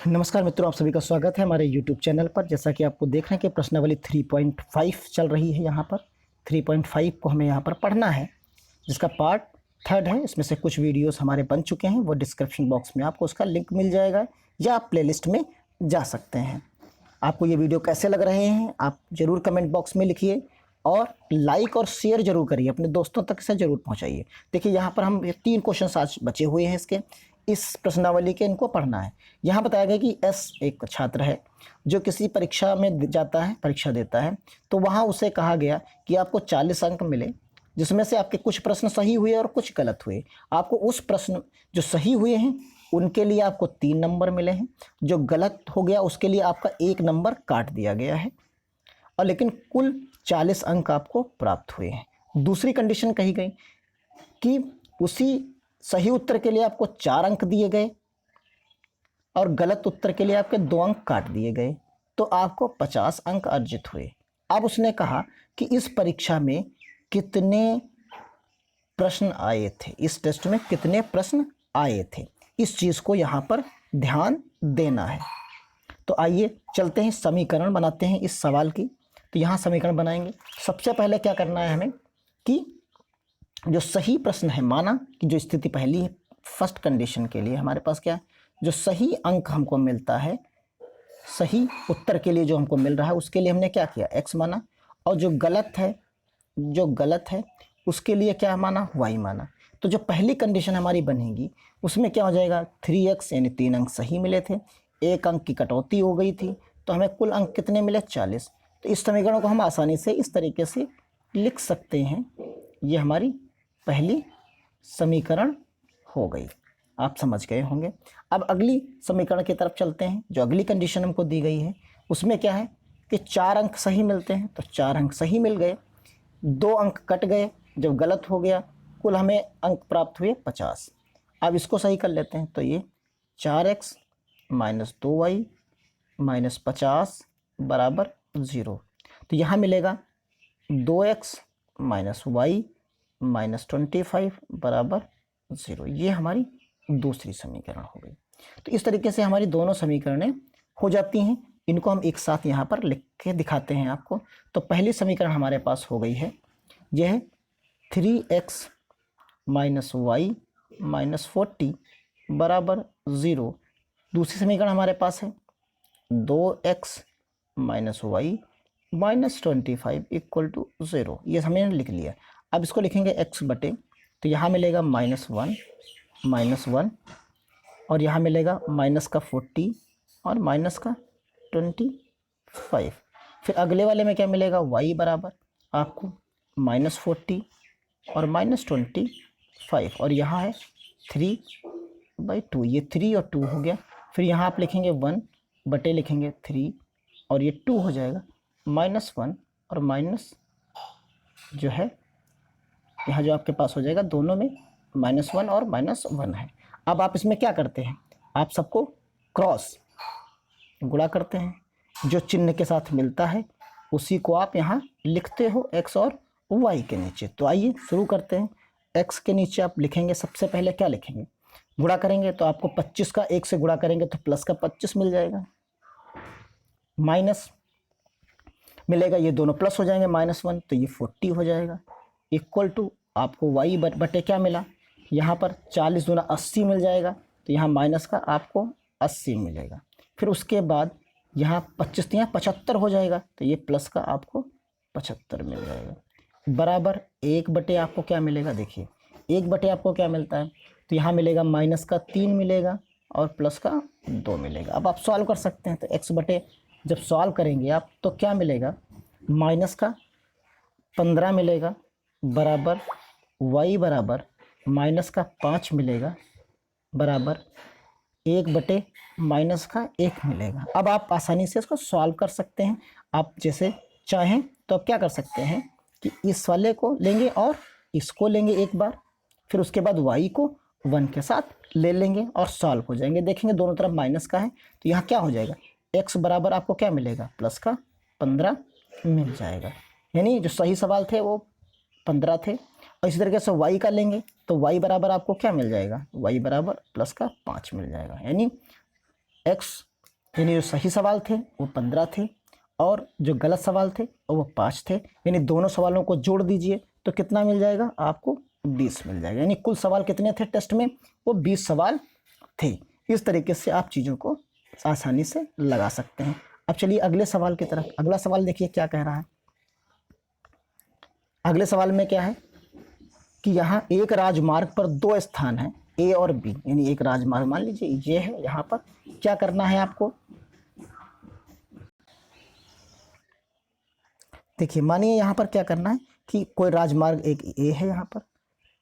नमस्कार मित्रों, आप सभी का स्वागत है हमारे YouTube चैनल पर। जैसा कि आपको देख रहे हैं कि प्रश्नावली 3.5 चल रही है। यहाँ पर 3.5 को हमें यहाँ पर पढ़ना है, जिसका पार्ट 3 है। इसमें से कुछ वीडियोस हमारे बन चुके हैं, वो डिस्क्रिप्शन बॉक्स में आपको उसका लिंक मिल जाएगा या आप प्लेलिस्ट में जा सकते हैं। आपको ये वीडियो कैसे लग रहे हैं आप ज़रूर कमेंट बॉक्स में लिखिए और लाइक और शेयर जरूर करिए, अपने दोस्तों तक इसे ज़रूर पहुँचाइए। देखिए यहाँ पर हम 3 क्वेश्चन आज बचे हुए हैं इस प्रश्नावली के, इनको पढ़ना है। यहाँ बताया गया कि एस एक छात्र है जो किसी परीक्षा में जाता है, परीक्षा देता है, तो वहाँ उसे कहा गया कि आपको 40 अंक मिले, जिसमें से आपके कुछ प्रश्न सही हुए और कुछ गलत हुए। आपको उस प्रश्न जो सही हुए हैं उनके लिए आपको 3 नंबर मिले हैं, जो गलत हो गया उसके लिए आपका 1 नंबर काट दिया गया है, और लेकिन कुल 40 अंक आपको प्राप्त हुए हैं। दूसरी कंडीशन कही गई कि उसी सही उत्तर के लिए आपको 4 अंक दिए गए और गलत उत्तर के लिए आपके 2 अंक काट दिए गए, तो आपको 50 अंक अर्जित हुए। अब उसने कहा कि इस परीक्षा में कितने प्रश्न आए थे, इस टेस्ट में कितने प्रश्न आए थे, इस चीज़ को यहाँ पर ध्यान देना है। तो आइए चलते हैं, समीकरण बनाते हैं इस सवाल की। तो यहाँ समीकरण बनाएंगे। सबसे पहले क्या करना है हमें कि जो सही प्रश्न है, माना कि जो स्थिति पहली है, फर्स्ट कंडीशन के लिए हमारे पास क्या है, जो सही अंक हमको मिलता है, सही उत्तर के लिए जो हमको मिल रहा है उसके लिए हमने क्या किया, x माना, और जो गलत है उसके लिए क्या माना, y माना। तो जो पहली कंडीशन हमारी बनेगी उसमें क्या हो जाएगा, 3x यानी 3 अंक सही मिले थे, 1 अंक की कटौती हो गई थी, तो हमें कुल अंक कितने मिले, 40। तो इस समीकरण को हम आसानी से इस तरीके से लिख सकते हैं। ये हमारी पहली समीकरण हो गई, आप समझ गए होंगे। अब अगली समीकरण की तरफ चलते हैं। जो अगली कंडीशन हमको दी गई है उसमें क्या है कि 4 अंक सही मिलते हैं, तो 4 अंक सही मिल गए, 2 अंक कट गए जब गलत हो गया, कुल हमें अंक प्राप्त हुए 50। अब इसको सही कर लेते हैं, तो ये 4x - 2y - 50 बराबर 0। तो यहाँ मिलेगा 2x - y -25 बराबर 0। ये हमारी दूसरी समीकरण हो गई। तो इस तरीके से हमारी दोनों समीकरणें हो जाती हैं। इनको हम एक साथ यहाँ पर लिख के दिखाते हैं आपको। तो पहली समीकरण हमारे पास हो गई है, यह है 3x - y -40 बराबर 0। दूसरी समीकरण हमारे पास है 2x - y -25 = 0। ये हमने लिख लिया। अब इसको लिखेंगे x बटे, तो यहाँ मिलेगा -1 और यहाँ मिलेगा माइनस का 40 और माइनस का 25। फिर अगले वाले में क्या मिलेगा, y बराबर आपको -40 और -25, और यहाँ है 3/2। ये 3 और 2 हो गया। फिर यहाँ आप लिखेंगे 1 बटे लिखेंगे 3 और ये 2 हो जाएगा, -1 और माइनस जो है यहाँ जो आपके पास हो जाएगा, दोनों में -1 और -1 है। अब आप इसमें क्या करते हैं, आप सबको क्रॉस गुणा करते हैं, जो चिन्ह के साथ मिलता है उसी को आप यहाँ लिखते हो x और y के नीचे। तो आइए शुरू करते हैं। x के नीचे आप लिखेंगे, सबसे पहले क्या लिखेंगे, गुणा करेंगे तो आपको 25 का 1 से गुणा करेंगे तो प्लस का 25 मिल जाएगा, माइनस मिलेगा, ये दोनों प्लस हो जाएंगे, -1 तो ये 40 हो जाएगा, इक्वल टू आपको y बटे क्या मिला, यहाँ पर 40 दूना 80 मिल जाएगा, तो यहाँ माइनस का आपको 80 मिलेगा। फिर उसके बाद यहाँ 25 यहाँ 75 हो जाएगा, तो ये प्लस का आपको 75 मिल जाएगा, बराबर 1 बटे आपको क्या मिलेगा, देखिए 1 बटे आपको क्या मिलता है, तो यहाँ मिलेगा माइनस का 3 मिलेगा और प्लस का 2 मिलेगा। अब आप सॉल्व कर सकते हैं, तो x बटे जब सॉल्व करेंगे आप तो क्या मिलेगा, माइनस का 15 मिलेगा बराबर y बराबर माइनस का 5 मिलेगा बराबर 1 बटे माइनस का 1 मिलेगा। अब आप आसानी से इसको सॉल्व कर सकते हैं। आप जैसे चाहें तो आप क्या कर सकते हैं कि इस वाले को लेंगे और इसको लेंगे एक बार, फिर उसके बाद y को 1 के साथ ले लेंगे और सॉल्व हो जाएंगे। देखेंगे दोनों तरफ माइनस का है, तो यहाँ क्या हो जाएगा, x बराबर आपको क्या मिलेगा, प्लस का 15 मिल जाएगा। यानी जो सही सवाल थे वो 15 थे। और इसी तरीके से y का लेंगे तो y बराबर आपको क्या मिल जाएगा, y बराबर प्लस का 5 मिल जाएगा। यानी x यानी जो सही सवाल थे वो 15 थे और जो गलत सवाल थे वो 5 थे। यानी दोनों सवालों को जोड़ दीजिए तो कितना मिल जाएगा आपको, 20 मिल जाएगा। यानी कुल सवाल कितने थे टेस्ट में, वो 20 सवाल थे। इस तरीके से आप चीज़ों को आसानी से लगा सकते हैं। अब चलिए अगले सवाल की तरफ। अगला सवाल देखिए क्या कह रहा है। अगले सवाल में क्या है कि यहाँ एक राजमार्ग पर 2 स्थान हैं ए और बी। यानी एक राजमार्ग मान लीजिए ये है, यहाँ पर क्या करना है आपको, देखिए मानिए यहाँ पर क्या करना है कि कोई राजमार्ग एक ए है यहाँ पर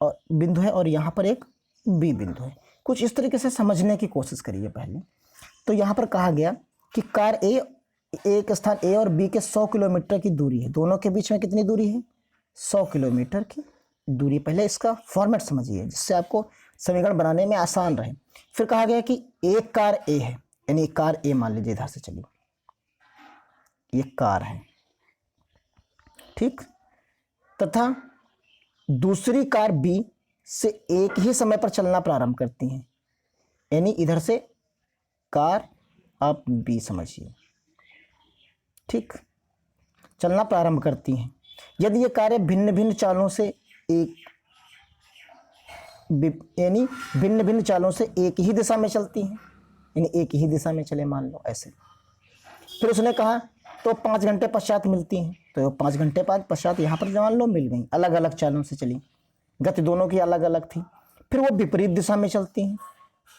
और बिंदु है और यहाँ पर एक बी बिंदु है। कुछ इस तरीके से समझने की कोशिश करिए पहले। तो यहाँ पर कहा गया कि कार ए, एक स्थान ए और बी के 100 किलोमीटर की दूरी है। दोनों के बीच में कितनी दूरी है, 100 किलोमीटर की दूरी। पहले इसका फॉर्मेट समझिए जिससे आपको समीकरण बनाने में आसान रहे। फिर कहा गया कि एक कार ए है, यानी कार ए मान लीजिए, इधर से चलिए ये कार है, ठीक, तथा दूसरी कार बी से एक ही समय पर चलना प्रारंभ करती हैं। यानी इधर से कार आप बी समझिए, ठीक, चलना प्रारंभ करती हैं। यदि ये कारें भिन्न भिन्न चालों से एक यानी भिन्न भिन्न चालों से एक ही दिशा में चलती हैं, यानी एक ही दिशा में चले मान लो ऐसे। फिर उसने कहा तो 5 घंटे पश्चात मिलती हैं। तो 5 घंटे बाद पश्चात यहाँ पर मान लो मिल गई, अलग अलग चालों से चली, गति दोनों की अलग अलग थी। फिर वो विपरीत दिशा में चलती हैं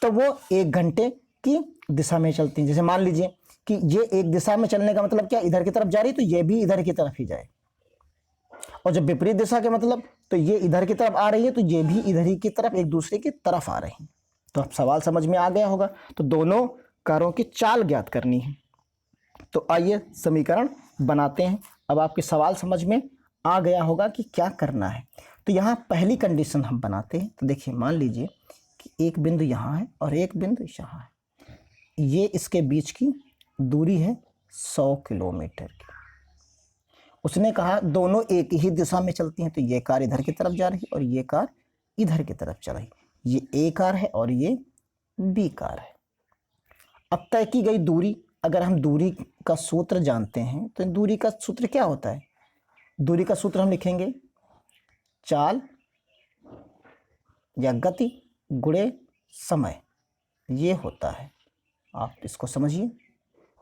तो वो 1 घंटे की दिशा में चलती हैं। जैसे मान लीजिए कि ये एक दिशा में चलने का मतलब क्या, इधर की तरफ जा रही तो ये भी इधर की तरफ ही जाए, और जब विपरीत दिशा के मतलब तो ये इधर की तरफ आ रही है तो ये भी इधर ही की तरफ एक दूसरे की तरफ आ रही है। तो अब सवाल समझ में आ गया होगा। तो दोनों कारों की चाल ज्ञात करनी है। तो आइए समीकरण बनाते हैं। अब आपके सवाल समझ में आ गया होगा कि क्या करना है। तो यहाँ पहली कंडीशन हम बनाते हैं। तो देखिए मान लीजिए कि एक बिंदु यहाँ है और एक बिंदु यहाँ है। ये इसके बीच की दूरी है 100 किलोमीटर की। उसने कहा दोनों एक ही दिशा में चलती हैं, तो ये कार इधर की तरफ जा रही और ये कार इधर की तरफ चल रही। ये ए कार है और ये बी कार है। अब तय की गई दूरी, अगर हम दूरी का सूत्र जानते हैं तो दूरी का सूत्र क्या होता है, दूरी का सूत्र हम लिखेंगे चाल या गति गुणे समय, ये होता है। आप इसको समझिए।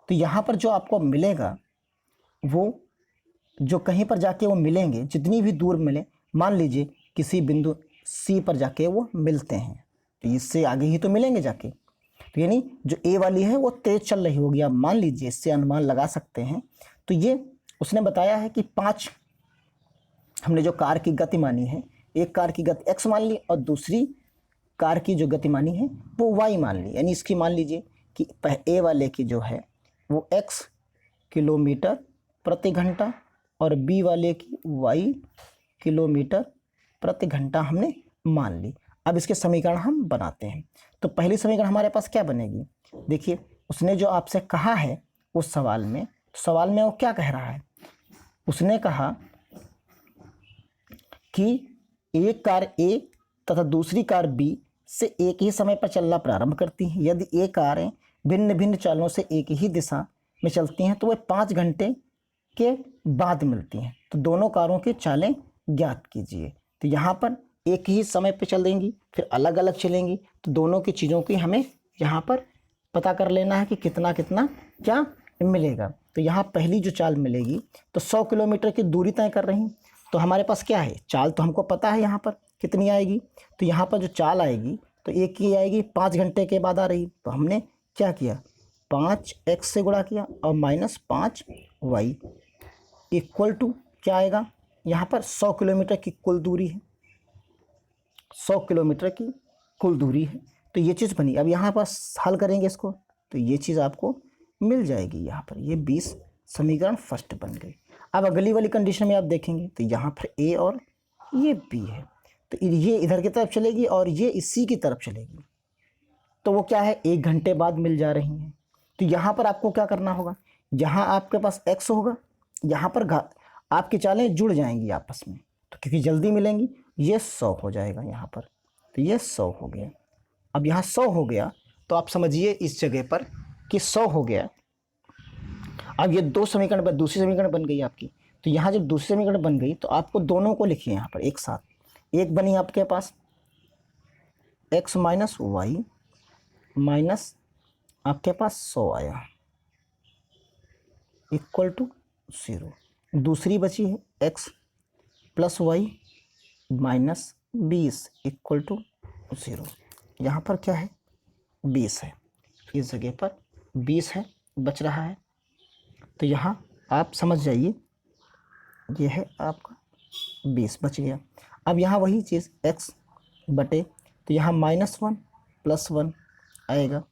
तो यहाँ पर जो आपको मिलेगा वो जो कहीं पर जाके वो मिलेंगे, जितनी भी दूर मिले, मान लीजिए किसी बिंदु सी पर जाके वो मिलते हैं तो इससे आगे ही तो मिलेंगे जाके। तो यानी जो ए वाली है वो तेज चल रही होगी, आप मान लीजिए, इससे अनुमान लगा सकते हैं। तो ये उसने बताया है कि 5, हमने जो कार की गति मानी है, एक कार की गति x मान ली और दूसरी कार की जो गति मानी है वो y मान ली। यानी इसकी मान लीजिए कि ए वाले की जो है वो x किलोमीटर प्रति घंटा और बी वाले की y किलोमीटर प्रति घंटा हमने मान ली। अब इसके समीकरण हम बनाते हैं। तो पहली समीकरण हमारे पास क्या बनेगी, देखिए उसने जो आपसे कहा है उस सवाल में, सवाल में वो क्या कह रहा है, उसने कहा कि एक कार ए तथा दूसरी कार बी से एक ही समय पर चलना प्रारंभ करती हैं। यदि ए कारें भिन्न भिन्न चालों से एक ही दिशा में चलती हैं तो वह 5 घंटे के बाद मिलती हैं। तो दोनों कारों की चालें ज्ञात कीजिए। तो यहाँ पर एक ही समय पे चलेंगी, फिर अलग अलग चलेंगी, तो दोनों की चीज़ों की हमें यहाँ पर पता कर लेना है कि कितना कितना क्या मिलेगा। तो यहाँ पहली जो चाल मिलेगी तो 100 किलोमीटर की दूरी तय कर रही। तो हमारे पास क्या है, चाल तो हमको पता है यहाँ पर कितनी आएगी। तो यहाँ पर जो चाल आएगी तो एक ही आएगी, 5 घंटे के बाद आ रही। तो हमने क्या किया, 5x से गुणा किया और -5y इक्वल टू क्या आएगा, यहाँ पर 100 किलोमीटर की कुल दूरी है, 100 किलोमीटर की कुल दूरी है। तो ये चीज़ बनी। अब यहाँ पर हल करेंगे इसको तो ये चीज़ आपको मिल जाएगी। यहाँ पर ये 20 समीकरण फर्स्ट बन गई। अब अगली वाली कंडीशन में आप देखेंगे तो यहाँ पर ए और ये बी है, तो ये इधर की तरफ चलेगी और ये इसी की तरफ चलेगी। तो वो क्या है, 1 घंटे बाद मिल जा रही हैं। तो यहाँ पर आपको क्या करना होगा, यहाँ आपके पास x होगा, यहाँ पर आपकी चालें जुड़ जाएंगी आपस में, तो क्योंकि जल्दी मिलेंगी, ये 100 हो जाएगा यहाँ पर। तो ये 100 हो गया। अब यहाँ 100 हो गया तो आप समझिए इस जगह पर कि 100 हो गया। अब ये दो समीकरण पर दूसरी समीकरण बन गई आपकी। तो यहाँ जब दूसरी समीकरण बन गई तो आपको दोनों को लिखिए यहाँ पर एक साथ। एक बनी आपके पास x माइनस वाई माइनस आपके पास 100 आया इक्वल टू 0। दूसरी बची है x plus Y minus 20 equal to 0। यहाँ पर क्या है 20 है, इस जगह पर 20 है बच रहा है। तो यहाँ आप समझ जाइए ये है आपका 20 बच गया। अब यहाँ वही चीज़ x बटे, तो यहाँ -1 + 1 आएगा।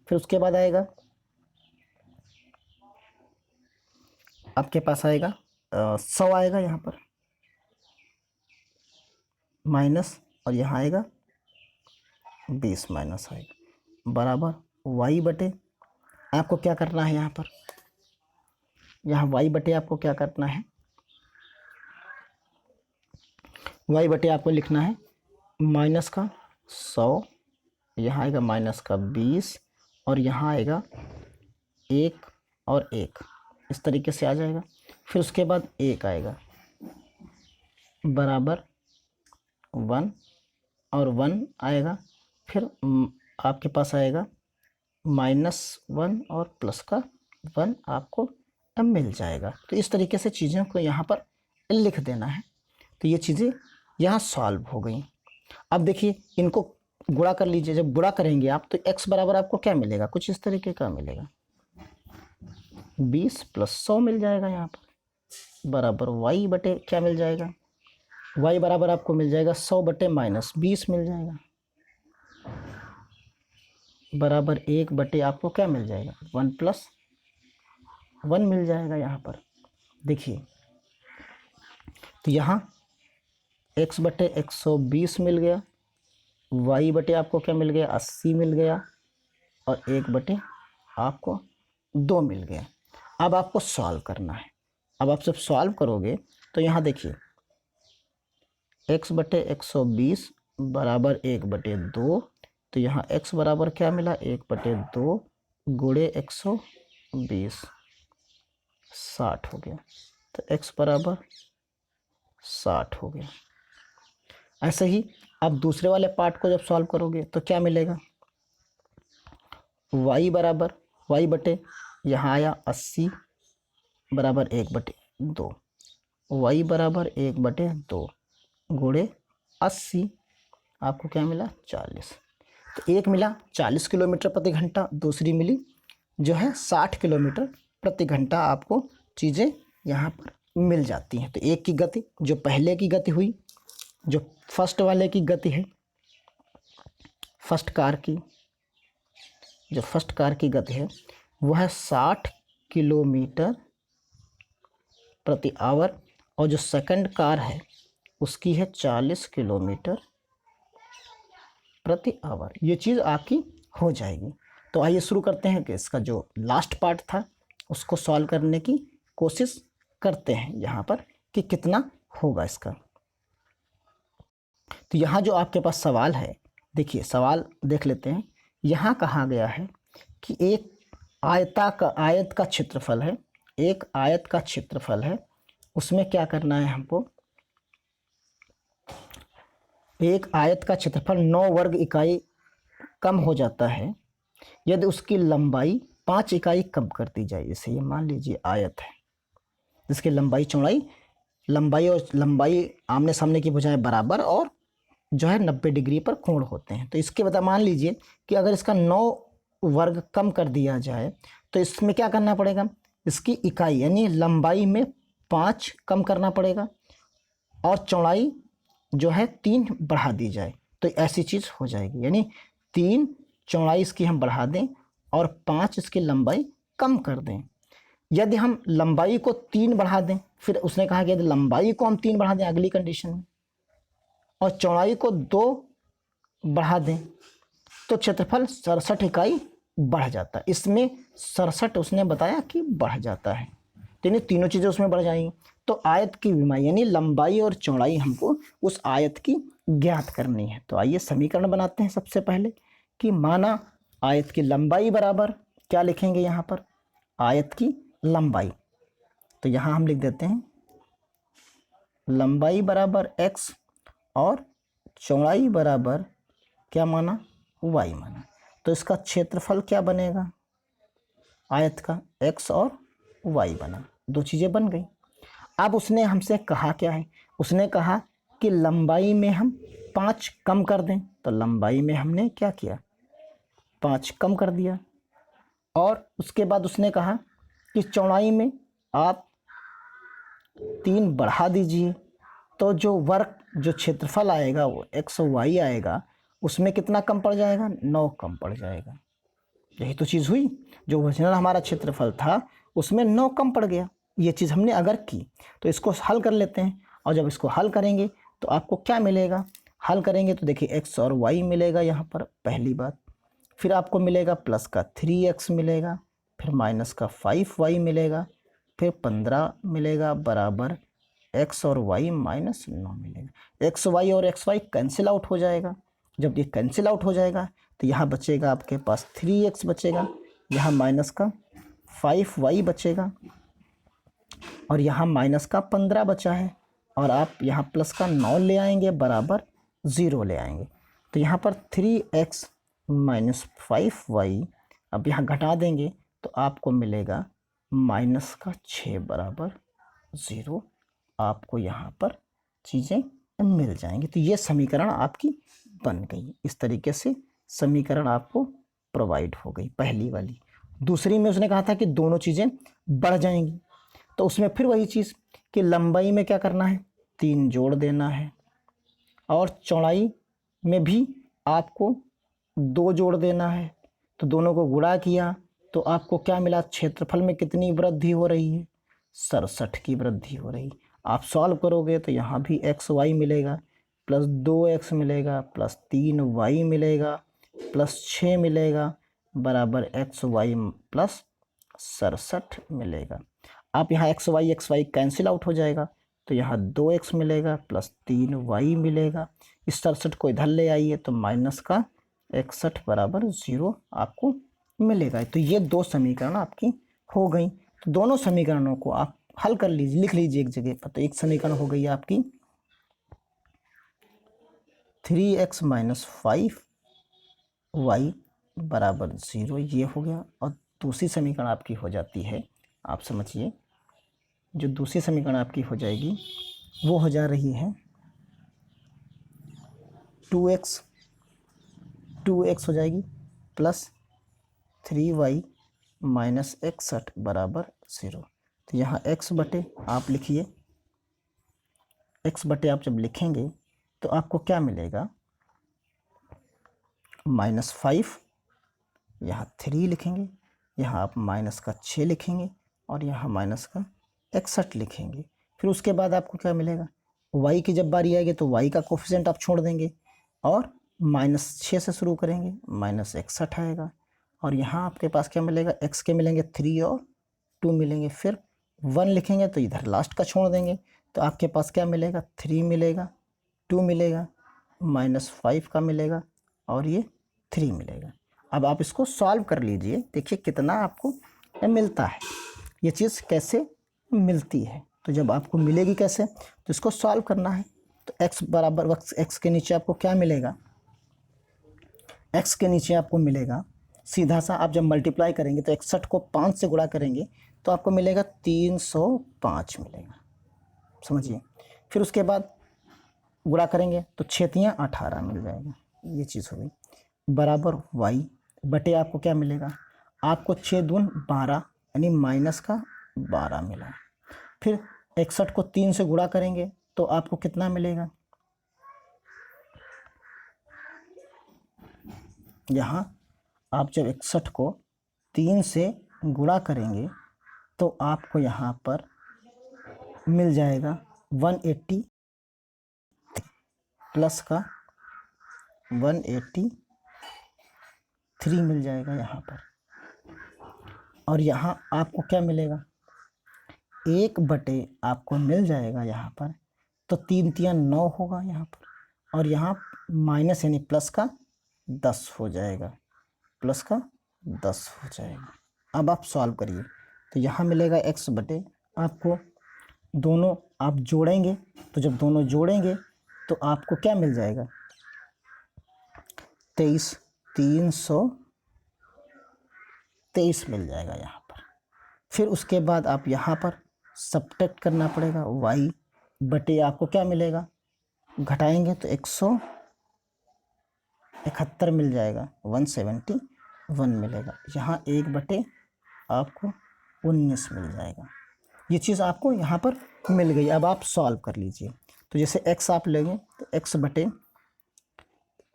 फिर उसके बाद आएगा आपके पास आएगा 100 आएगा यहाँ पर माइनस, और यहाँ आएगा 20 माइनस आएगा बराबर y बटे, आपको क्या करना है यहाँ पर, यहाँ y बटे आपको क्या करना है, y बटे आपको लिखना है माइनस का 100, यहाँ आएगा माइनस का 20, और यहाँ आएगा 1 और 1, इस तरीके से आ जाएगा। फिर उसके बाद 1 आएगा बराबर 1 और 1 आएगा। फिर आपके पास आएगा -1 और प्लस का 1 आपको अब मिल जाएगा। तो इस तरीके से चीज़ों को यहाँ पर लिख देना है। तो ये चीज़ें यहाँ सॉल्व हो गई। अब देखिए इनको गुणा कर लीजिए। जब गुणा करेंगे आप तो x बराबर आपको क्या मिलेगा, कुछ इस तरीके का मिलेगा, 20 + 100 मिल जाएगा यहाँ पर बराबर y बटे क्या मिल जाएगा, y बराबर आपको मिल जाएगा 100 बटे -20 मिल जाएगा बराबर 1 बटे आपको क्या मिल जाएगा 1 + 1 मिल जाएगा यहाँ पर। देखिए तो यहाँ x बटे 120 मिल गया, y बटे आपको क्या मिल गया 80 मिल गया, और 1 बटे आपको 2 मिल गया। अब आपको सॉल्व करना है। अब आप जब सॉल्व करोगे तो यहाँ देखिए x बटे 120 बराबर 1 बटे 2, तो यहाँ x बराबर क्या मिला 1 बटे 2 गुणे 120 60 हो गया। तो x बराबर 60 हो गया। ऐसे ही अब दूसरे वाले पार्ट को जब सॉल्व करोगे तो क्या मिलेगा, y बराबर y बटे यहाँ आया 80 बराबर 1 बटे 2, y बराबर 1 बटे 2 गुणे 80 आपको क्या मिला 40। तो एक मिला 40 किलोमीटर प्रति घंटा, दूसरी मिली जो है 60 किलोमीटर प्रति घंटा। आपको चीज़ें यहाँ पर मिल जाती हैं। तो एक की गति जो पहले की गति हुई, जो फर्स्ट वाले की गति है, फर्स्ट कार की जो फर्स्ट कार की गति है वह है 60 किलोमीटर प्रति आवर, और जो सेकंड कार है उसकी है 40 किलोमीटर प्रति आवर। ये चीज़ आपकी हो जाएगी। तो आइए शुरू करते हैं कि इसका जो लास्ट पार्ट था उसको सॉल्व करने की कोशिश करते हैं यहाँ पर कि कितना होगा इसका। तो यहाँ जो आपके पास सवाल है, देखिए सवाल देख लेते हैं। यहाँ कहा गया है कि एक आयत का क्षेत्रफल है, एक आयत का क्षेत्रफल है, उसमें क्या करना है हमको, एक आयत का क्षेत्रफल 9 वर्ग इकाई कम हो जाता है यदि उसकी लंबाई 5 इकाई कम कर दी जाए। जैसे ये मान लीजिए आयत है जिसकी लंबाई और लंबाई आमने सामने की भुजाएं बराबर और जो है 90 डिग्री पर कोण होते हैं। तो इसके बता मान लीजिए कि अगर इसका 9 वर्ग कम कर दिया जाए तो इसमें क्या करना पड़ेगा, इसकी इकाई यानी लंबाई में 5 कम करना पड़ेगा और चौड़ाई जो है 3 बढ़ा दी जाए। तो ऐसी चीज़ हो जाएगी, यानी 3 चौड़ाई इसकी हम बढ़ा दें और 5 इसकी लंबाई कम कर दें। यदि हम लंबाई को 3 बढ़ा दें, फिर उसने कहा कि यदि लंबाई को हम 3 बढ़ा दें अगली कंडीशन में, और चौड़ाई को 2 बढ़ा दें, तो क्षेत्रफल 67 इकाई बढ़ जाता है। इसमें 67 उसने बताया कि बढ़ जाता है, यानी तीनों चीज़ें उसमें बढ़ जाएंगी। तो आयत की विमाई यानी लंबाई और चौड़ाई हमको उस आयत की ज्ञात करनी है। तो आइए समीकरण बनाते हैं सबसे पहले कि माना आयत की लंबाई बराबर क्या लिखेंगे यहाँ पर, आयत की लंबाई। तो यहाँ हम लिख देते हैं लंबाई बराबर x और चौड़ाई बराबर क्या माना, y माना। तो इसका क्षेत्रफल क्या बनेगा, आयत का x और y बना, दो चीज़ें बन गई। अब उसने हमसे कहा क्या है, उसने कहा कि लंबाई में हम 5 कम कर दें। तो लंबाई में हमने क्या किया, 5 कम कर दिया। और उसके बाद उसने कहा कि चौड़ाई में आप 3 बढ़ा दीजिए। तो जो वर्ग जो क्षेत्रफल आएगा वो एक्स और वाई आएगा, उसमें कितना कम पड़ जाएगा, 9 कम पड़ जाएगा। यही तो चीज़ हुई, जो ओरिजिनल हमारा क्षेत्रफल था उसमें 9 कम पड़ गया। ये चीज़ हमने अगर की, तो इसको हल कर लेते हैं। और जब इसको हल करेंगे तो आपको क्या मिलेगा, हल करेंगे तो देखिए एक्स और वाई मिलेगा यहाँ पर, पहली बात। फिर आपको मिलेगा प्लस का 3x मिलेगा, फिर माइनस का 5y मिलेगा, फिर 15 मिलेगा बराबर x और y माइनस 9 मिलेगा। एक्स वाई और एक्स वाई कैंसिल आउट हो जाएगा। जब ये कैंसिल आउट हो जाएगा तो यहाँ बचेगा आपके पास 3x बचेगा, यहाँ माइनस का 5y बचेगा, और यहाँ माइनस का 15 बचा है, और आप यहाँ प्लस का 9 ले आएंगे बराबर 0 ले आएंगे। तो यहाँ पर 3x माइनस 5y, अब यहाँ घटा देंगे तो आपको मिलेगा माइनस का 6 बराबर 0। आपको यहाँ पर चीज़ें मिल जाएंगी। तो ये समीकरण आपकी बन गई। इस तरीके से समीकरण आपको प्रोवाइड हो गई, पहली वाली। दूसरी में उसने कहा था कि दोनों चीज़ें बढ़ जाएंगी। तो उसमें फिर वही चीज़ कि लंबाई में क्या करना है, 3 जोड़ देना है, और चौड़ाई में भी आपको 2 जोड़ देना है। तो दोनों को गुणा किया तो आपको क्या मिला, क्षेत्रफल में कितनी वृद्धि हो रही है, 67 की वृद्धि हो रही। आप सॉल्व करोगे तो यहाँ भी एक्स वाई मिलेगा, प्लस 2x मिलेगा, प्लस 3y मिलेगा, प्लस 6 मिलेगा बराबर एक्स वाई प्लस 67 मिलेगा। आप यहाँ एक्स वाई कैंसिल आउट हो जाएगा, तो यहाँ 2x मिलेगा प्लस 3y मिलेगा। इस 67 को इधर ले आइए तो माइनस का 61 बराबर 0 आपको मिलेगा। तो ये दो समीकरण आपकी हो गई। तो दोनों समीकरणों को आप हल कर लीजिए, लिख लीजिए एक जगह पर। तो एक समीकरण हो गई आपकी 3x माइनस 5y बराबर 0, ये हो गया। और दूसरी समीकरण आपकी हो जाती है, आप समझिए, जो दूसरी समीकरण आपकी हो जाएगी वो हो जा रही है 2x हो जाएगी प्लस 3y माइनस 61 बराबर 0। तो यहाँ x बटे आप लिखिए, x बटे आप जब लिखेंगे तो आपको क्या मिलेगा, माइनस 5, यहाँ 3 लिखेंगे, यहाँ आप माइनस का 6 लिखेंगे, और यहाँ माइनस का 61 लिखेंगे। फिर उसके बाद आपको क्या मिलेगा, y की जब बारी आएगी तो y का कोफिशिएंट आप छोड़ देंगे, और माइनस 6 से शुरू करेंगे, माइनस 61 आएगा। और यहाँ आपके पास क्या मिलेगा, x के मिलेंगे 3 और 2 मिलेंगे। फिर 1 लिखेंगे तो इधर लास्ट का छोड़ देंगे, तो आपके पास क्या मिलेगा, 3 मिलेगा, 2 मिलेगा, माइनस 5 का मिलेगा, और ये 3 मिलेगा। अब आप इसको सॉल्व कर लीजिए, देखिए कितना आपको मिलता है, ये चीज़ कैसे मिलती है। तो जब आपको मिलेगी कैसे, तो इसको सॉल्व करना है। तो x बराबर x के नीचे आपको क्या मिलेगा, x के नीचे आपको मिलेगा सीधा सा, आप जब मल्टीप्लाई करेंगे तो 61 को 5 से गुणा करेंगे तो आपको मिलेगा 305 मिलेगा, समझिए। फिर उसके बाद गुणा करेंगे तो 6 18 मिल जाएगा, ये चीज़ हो गई बराबर y बटे आपको क्या मिलेगा, आपको 6 दून 12 यानी माइनस का 12 मिला। फिर 61 को 3 से गुणा करेंगे तो आपको कितना मिलेगा, यहाँ आप जब 61 को 3 से गुणा करेंगे तो आपको यहाँ पर मिल जाएगा 180 प्लस का 183 मिल जाएगा यहाँ पर। और यहाँ आपको क्या मिलेगा, 1 बटे आपको मिल जाएगा यहाँ पर, तो 3 3 9 होगा यहाँ पर, और यहाँ माइनस यानी प्लस का 10 हो जाएगा, प्लस का 10 हो जाएगा। अब आप सॉल्व करिए, तो यहाँ मिलेगा x बटे आपको, दोनों आप जोड़ेंगे, तो जब दोनों जोड़ेंगे तो आपको क्या मिल जाएगा, 323 मिल जाएगा यहाँ पर। फिर उसके बाद आप यहाँ पर सब्ट्रैक्ट करना पड़ेगा, y बटे आपको क्या मिलेगा, घटाएंगे तो 171 मिल जाएगा, 171 मिलेगा। यहाँ 1 बटे आपको 19 मिल जाएगा। ये चीज़ आपको यहाँ पर मिल गई। अब आप सॉल्व कर लीजिए, तो जैसे x आप लेंगे तो x बटे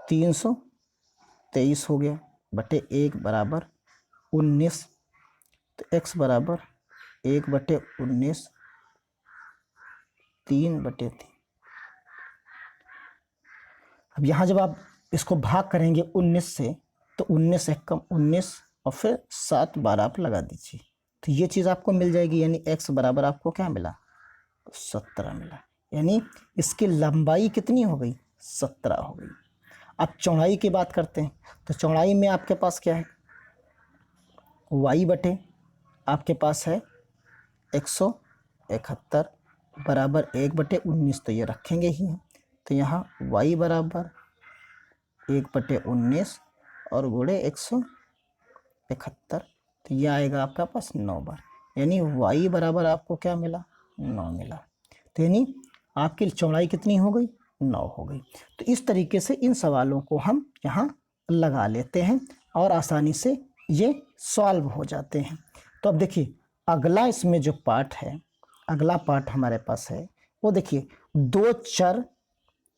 323 हो गया, बटे 1 बराबर 19, तो x बराबर 1 बटे 19, 3 बटे 3। अब यहाँ जब आप इसको भाग करेंगे 19 से, तो 19 एक कम 19 और फिर 7 12 आप लगा दीजिए, तो ये चीज़ आपको मिल जाएगी। यानी x बराबर आपको क्या मिला, 17 मिला। यानी इसकी लंबाई कितनी हो गई, 17 हो गई। अब चौड़ाई की बात करते हैं, तो चौड़ाई में आपके पास क्या है, y बटे आपके पास है 171 बराबर 1 बटे 19, तो ये रखेंगे ही हैं। तो यहाँ y बराबर 1 बटे 19 और गुणे 171, तो ये आएगा आपका पास 9 बार। यानी y बराबर आपको क्या मिला, 9 मिला। तो यानी आपकी चौड़ाई कितनी हो गई, 9 हो गई। तो इस तरीके से इन सवालों को हम यहाँ लगा लेते हैं और आसानी से ये सॉल्व हो जाते हैं। तो अब देखिए अगला इसमें जो पार्ट है, अगला पार्ट हमारे पास है वो देखिए, दो चर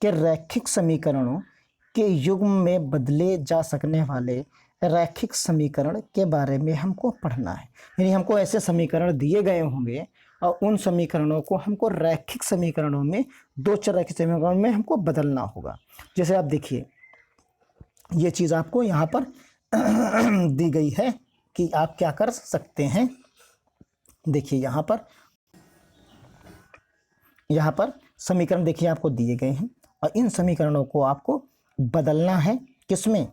के रैखिक समीकरणों के युग्म में बदले जा सकने वाले रैखिक समीकरण के बारे में हमको पढ़ना है। यानी हमको ऐसे समीकरण दिए गए होंगे और उन समीकरणों को हमको रैखिक समीकरणों में, दो चर रैखिक समीकरणों में हमको बदलना होगा। जैसे आप देखिए ये चीज़ आपको यहाँ पर दी गई है कि आप क्या कर सकते हैं। देखिए यहाँ पर समीकरण देखिए आपको दिए गए हैं और इन समीकरणों को आपको बदलना है, किसमें,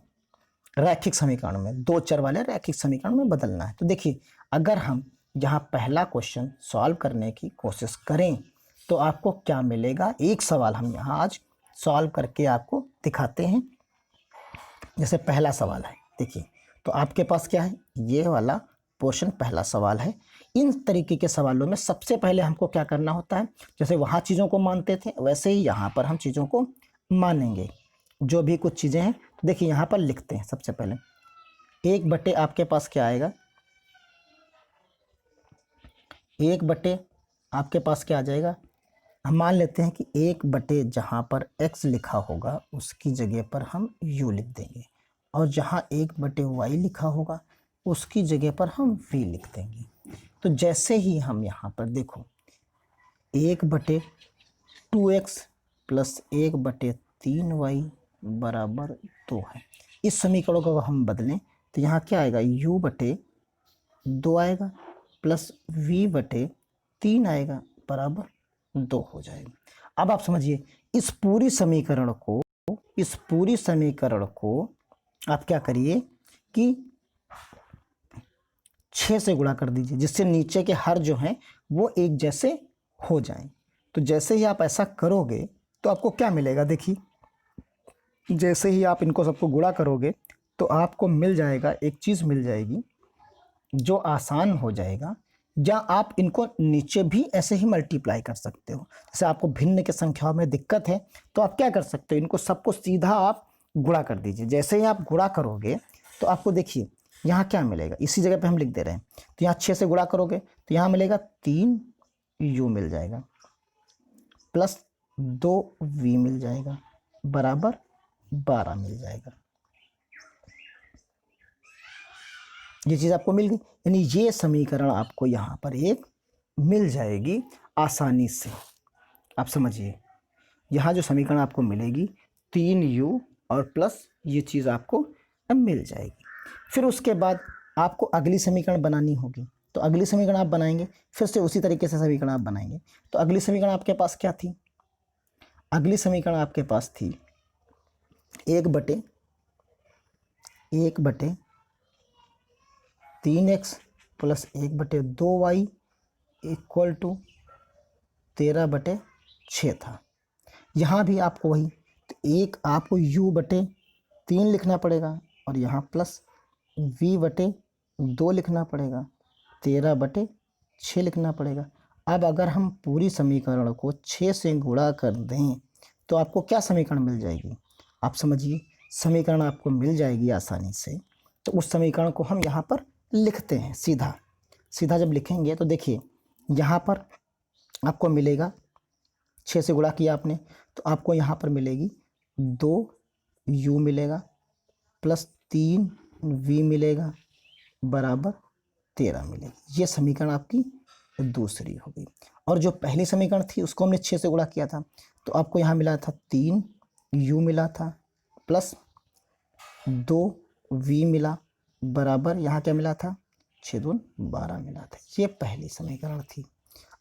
रैखिक समीकरण में, दो चर वाले रैखिक समीकरण में बदलना है। तो देखिए अगर हम यहाँ पहला क्वेश्चन सॉल्व करने की कोशिश करें तो आपको क्या मिलेगा। एक सवाल हम यहाँ आज सॉल्व करके आपको दिखाते हैं। जैसे पहला सवाल है, देखिए तो आपके पास क्या है, ये वाला पोर्शन पहला सवाल है। इन तरीके के सवालों में सबसे पहले हमको क्या करना होता है, जैसे वहाँ चीज़ों को मानते थे वैसे ही यहाँ पर हम चीज़ों को मानेंगे। जो भी कुछ चीज़ें हैं देखिए यहाँ पर लिखते हैं। सबसे पहले 1 बटे आपके पास क्या आएगा, 1 बटे आपके पास क्या आ जाएगा, हम मान लेते हैं कि 1 बटे जहाँ पर x लिखा होगा उसकी जगह पर हम u लिख देंगे, और जहाँ 1 बटे y लिखा होगा उसकी जगह पर हम v लिख देंगे। तो जैसे ही हम यहाँ पर देखो 1 बटे 2x प्लस 1 बटे 3y बराबर 2 है, इस समीकरण को हम बदलें तो यहाँ क्या आएगा, u बटे 2 आएगा प्लस v बटे 3 आएगा बराबर 2 हो जाएगा। अब आप समझिए इस पूरी समीकरण को आप क्या करिए कि 6 से गुणा कर दीजिए, जिससे नीचे के हर जो हैं वो एक जैसे हो जाएं। तो जैसे ही आप ऐसा करोगे तो आपको क्या मिलेगा, देखिए जैसे ही आप इनको सबको गुणा करोगे तो आपको मिल जाएगा, एक चीज़ मिल जाएगी जो आसान हो जाएगा, या आप इनको नीचे भी ऐसे ही मल्टीप्लाई कर सकते हो। जैसे आपको भिन्न के संख्याओं में दिक्कत है तो आप क्या कर सकते हो, इनको सबको सीधा आप गुणा कर दीजिए। जैसे ही आप गुणा करोगे तो आपको देखिए यहाँ क्या मिलेगा, इसी जगह पे हम लिख दे रहे हैं। तो यहाँ 6 से गुणा करोगे तो यहाँ मिलेगा 3u मिल जाएगा प्लस 2v मिल जाएगा बराबर 12 मिल जाएगा। ये चीज़ आपको मिल गई, यानी ये समीकरण आपको यहाँ पर एक मिल जाएगी आसानी से। आप समझिए यहाँ जो समीकरण आपको मिलेगी 3u और प्लस ये चीज़ आपको अब मिल जाएगी। फिर उसके बाद आपको अगली समीकरण बनानी होगी, तो अगली समीकरण आप बनाएंगे, फिर से उसी तरीके से समीकरण आप बनाएंगे। तो अगली समीकरण आपके पास क्या थी, अगली समीकरण आपके पास थी 1 बटे 3x plus 1/2y equal to 13/6 था। यहाँ भी आपको वही, तो एक आपको u/3 लिखना पड़ेगा और यहाँ प्लस v/2 लिखना पड़ेगा, 13/6 लिखना पड़ेगा। अब अगर हम पूरी समीकरण को 6 से गुणा कर दें तो आपको क्या समीकरण मिल जाएगी, आप समझिए। समीकरण आपको मिल जाएगी आसानी से। तो उस समीकरण को हम यहाँ पर लिखते हैं सीधा सीधा। जब लिखेंगे तो देखिए यहाँ पर आपको मिलेगा, 6 से गुणा किया आपने तो आपको यहाँ पर मिलेगी 2u मिलेगा प्लस 3v मिलेगा बराबर 13 मिलेगी। ये समीकरण आपकी दूसरी हो गई। और जो पहली समीकरण थी उसको हमने 6 से गुणा किया था तो आपको यहाँ मिला था 3u मिला था प्लस 2v मिला बराबर यहाँ क्या मिला था 6 दूनी 12 मिला था। ये पहली समीकरण थी।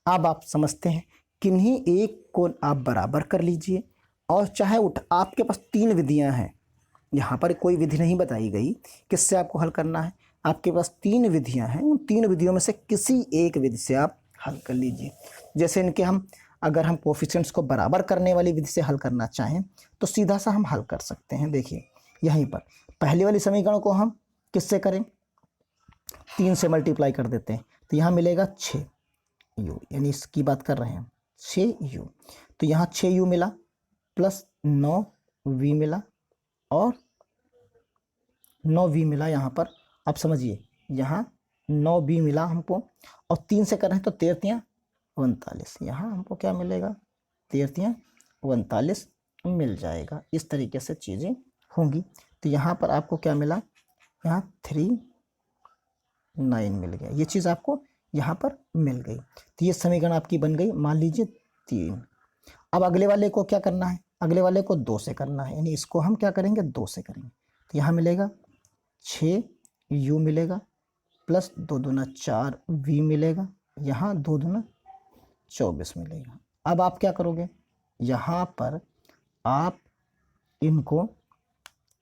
अब आप समझते हैं किन्हीं एक को आप बराबर कर लीजिए और चाहे आपके पास 3 विधियां हैं, यहाँ पर कोई विधि नहीं बताई गई किससे आपको हल करना है। आपके पास 3 विधियां हैं, उन 3 विधियों में से किसी एक विधि से आप हल कर लीजिए। जैसे इनके अगर हम कोफिशिएंट्स को बराबर करने वाली विधि से हल करना चाहें तो सीधा सा हम हल कर सकते हैं। देखिए यहीं पर पहले वाली समीकरण को हम किससे करें, 3 से मल्टीप्लाई कर देते हैं तो यहाँ मिलेगा 6u, यानी इसकी बात कर रहे हैं 6u। तो यहाँ 6u मिला प्लस 9v मिला और 9v मिला यहाँ पर। आप समझिए यहाँ 9v मिला हमको और 3 से कर रहे हैं तो 13×3 = 49। यहाँ हमको क्या मिलेगा 13×49 मिल जाएगा। इस तरीके से चीज़ें होंगी। तो यहाँ पर आपको क्या मिला, यहाँ 39 मिल गया। ये चीज़ आपको यहाँ पर मिल गई। तो ये समीकरण आपकी बन गई, मान लीजिए 3। अब अगले वाले को क्या करना है, अगले वाले को 2 से करना है, यानी इसको हम क्या करेंगे 2 से करेंगे। तो यहाँ मिलेगा 6u मिलेगा प्लस 2 दूना 4v मिलेगा, यहाँ 2 दूना 24 मिलेगा। अब आप क्या करोगे, यहाँ पर आप इनको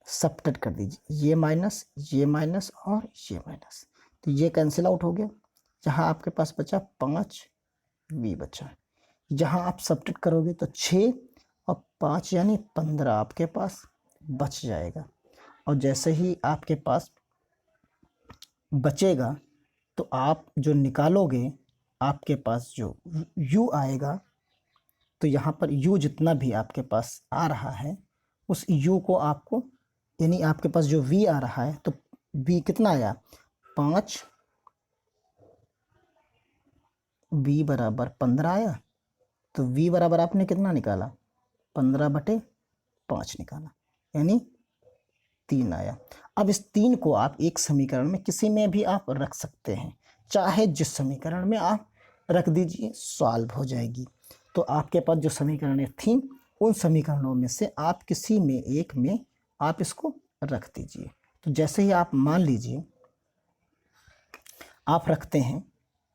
सब्ट्रैक्ट कर दीजिए, ये माइनस और ये माइनस, तो ये कैंसिल आउट हो गया। यहाँ आपके पास बचा 5v बचा। जहाँ आप सब्ट्रैक्ट करोगे तो 6 और 5 यानी 15 आपके पास बच जाएगा। और जैसे ही आपके पास बचेगा तो आप जो निकालोगे आपके पास जो u आएगा, तो यहाँ पर u जितना भी आपके पास आ रहा है उस u को आपको, यानी आपके पास जो v आ रहा है तो v कितना आया 5, v बराबर 15 आया। तो v बराबर आपने कितना निकाला 15/5 निकाला, यानी 3 आया। अब इस 3 को आप एक समीकरण में किसी में भी आप रख सकते हैं, चाहे जिस समीकरण में आप रख दीजिए सॉल्व हो जाएगी। तो आपके पास जो समीकरणें थीं उन समीकरणों में से आप किसी में एक में आप इसको रख दीजिए। तो जैसे ही आप मान लीजिए आप रखते हैं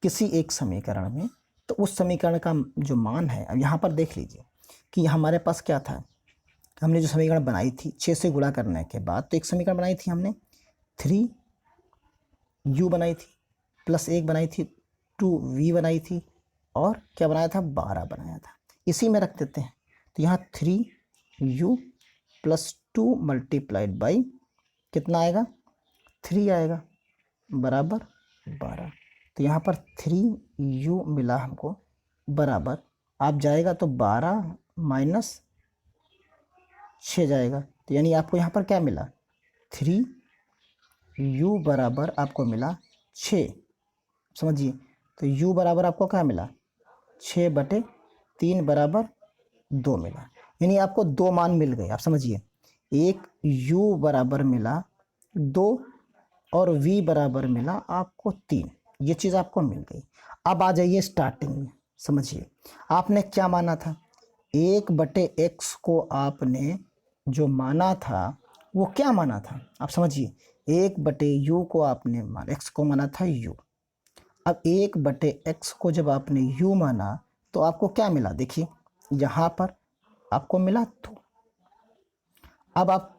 किसी एक समीकरण में, तो उस समीकरण का जो मान है, अब यहाँ पर देख लीजिए कि हमारे पास क्या था, हमने जो समीकरण बनाई थी 6 से गुणा करने के बाद, तो एक समीकरण बनाई थी हमने 3u बनाई थी प्लस 1 बनाई थी 2v बनाई थी और क्या बनाया था 12 बनाया था। इसी में रख देते हैं। तो यहाँ 3u प्लस 2 मल्टीप्लाइड बाई कितना आएगा 3 आएगा बराबर 12। तो यहाँ पर 3u मिला हमको बराबर, आप जाएगा तो 12 माइनस 6 जाएगा, तो यानी आपको यहाँ पर क्या मिला 3u बराबर आपको मिला 6। समझिए, तो u बराबर आपको क्या मिला 6/3 बराबर 2 मिला, यानी आपको 2 मान मिल गए। आप समझिए, एक u बराबर मिला 2 और v बराबर मिला आपको 3, ये चीज़ आपको मिल गई। अब आ जाइए स्टार्टिंग में। समझिए आपने क्या माना था, 1/x को आपने जो माना था वो क्या माना था, आप समझिए 1/u को आपने x को माना था u। अब 1/x को जब आपने u माना तो आपको क्या मिला, देखिए यहाँ पर आपको मिला 2। अब आप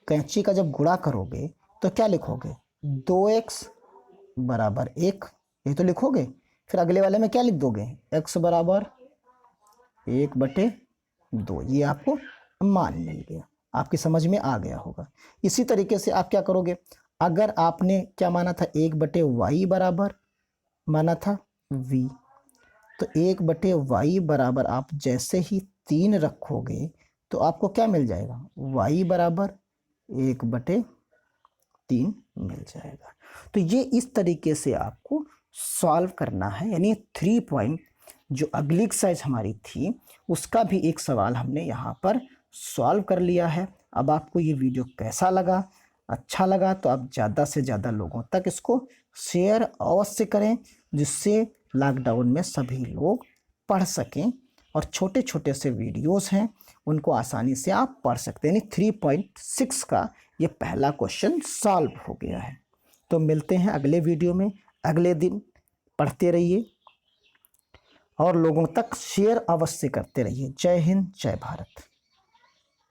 कैंची का जब गुणा करोगे तो क्या लिखोगे 2x बराबर 1, ये तो लिखोगे। फिर अगले वाले में क्या लिख दोगे, x बराबर 1/2। ये आपको मान मिल गया, आपकी समझ में आ गया होगा। इसी तरीके से आप क्या करोगे, अगर आपने क्या माना था, 1/y बराबर माना था v, तो 1/y बराबर आप जैसे ही 3 रखोगे तो आपको क्या मिल जाएगा, y बराबर 1/3 मिल जाएगा। तो ये इस तरीके से आपको सॉल्व करना है। यानी 3 पॉइंट जो अगली एक्सरसाइज हमारी थी उसका भी एक सवाल हमने यहाँ पर सॉल्व कर लिया है। अब आपको ये वीडियो कैसा लगा, अच्छा लगा तो आप ज़्यादा से ज़्यादा लोगों तक इसको शेयर अवश्य करें, जिससे लॉकडाउन में सभी लोग पढ़ सकें। और छोटे छोटे से वीडियोस हैं उनको आसानी से आप पढ़ सकते हैं। यानी 3.6 का ये पहला क्वेश्चन सॉल्व हो गया है। तो मिलते हैं अगले वीडियो में, अगले दिन। पढ़ते रहिए और लोगों तक शेयर अवश्य करते रहिए। जय हिंद, जय भारत।